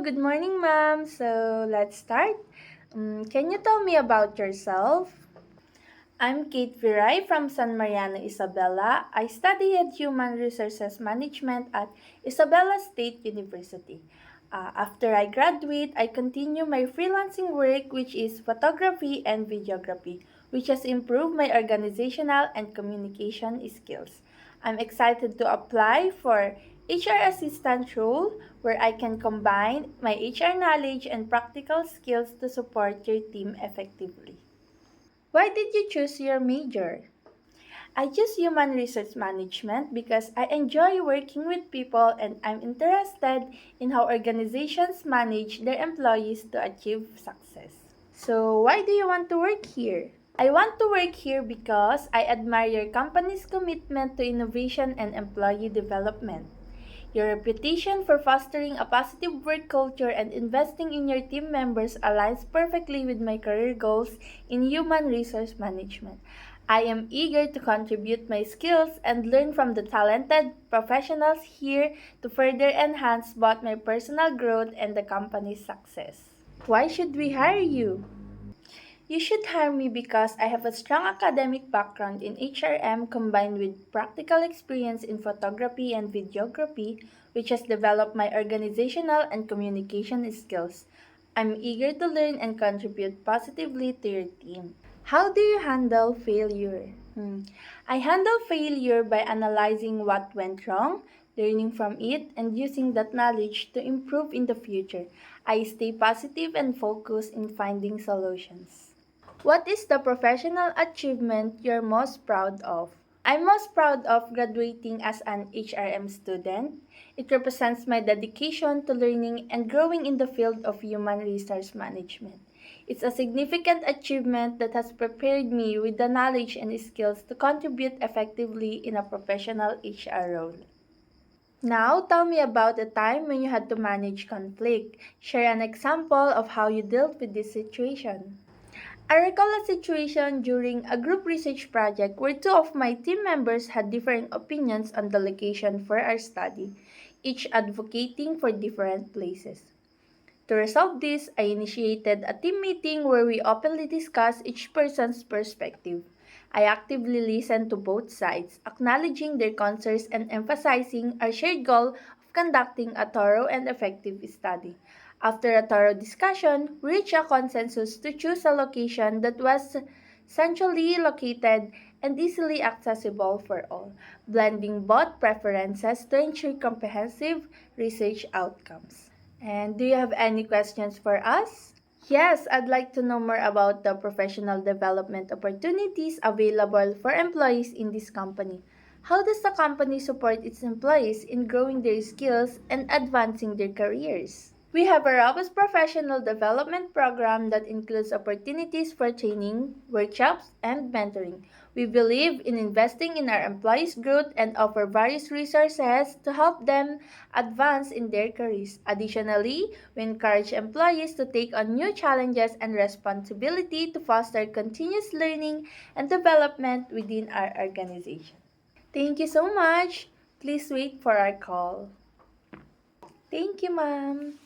good morning, ma'am. So let's start. Can you tell me about yourself? I'm Kate Viray from San Mariano, Isabela. I studied Human Resources Management at Isabela State University. After I graduate, I continue my freelancing work, which is photography and videography, which has improved my organizational and communication skills. I'm excited to apply for HR assistant role where I can combine my HR knowledge and practical skills to support your team effectively. Why did you choose your major? I choose human resource management because I enjoy working with people and I'm interested in how organizations manage their employees to achieve success. So, why do you want to work here? I want to work here because I admire your company's commitment to innovation and employee development. Your reputation for fostering a positive work culture and investing in your team members aligns perfectly with my career goals in human resource management. I am eager to contribute my skills and learn from the talented professionals here to further enhance both my personal growth and the company's success. Why should we hire you? You should hire me because I have a strong academic background in HRM combined with practical experience in photography and videography, which has developed my organizational and communication skills. I'm eager to learn and contribute positively to your team. How do you handle failure? I handle failure by analyzing what went wrong, learning from it, and using that knowledge to improve in the future. I stay positive and focused in finding solutions. What is the professional achievement you're most proud of? I'm most proud of graduating as an HRM student. It represents my dedication to learning and growing in the field of human resource management. It's a significant achievement that has prepared me with the knowledge and skills to contribute effectively in a professional HR role. Now, tell me about a time when you had to manage conflict. Share an example of how you dealt with this situation. I recall a situation during a group research project where two of my team members had differing opinions on the location for our study, each advocating for different places. To resolve this, I initiated a team meeting where we openly discussed each person's perspective. I actively listened to both sides, acknowledging their concerns and emphasizing our shared goal of conducting a thorough and effective study. After a thorough discussion, we reached a consensus to choose a location that was centrally located and easily accessible for all, blending both preferences to ensure comprehensive research outcomes. And do you have any questions for us? Yes, I'd like to know more about the professional development opportunities available for employees in this company. How does the company support its employees in growing their skills and advancing their careers? We have a robust professional development program that includes opportunities for training, workshops, and mentoring. We believe in investing in our employees' growth and offer various resources to help them advance in their careers. Additionally, we encourage employees to take on new challenges and responsibility to foster continuous learning and development within our organization. Thank you so much. Please wait for our call. Thank you, ma'am.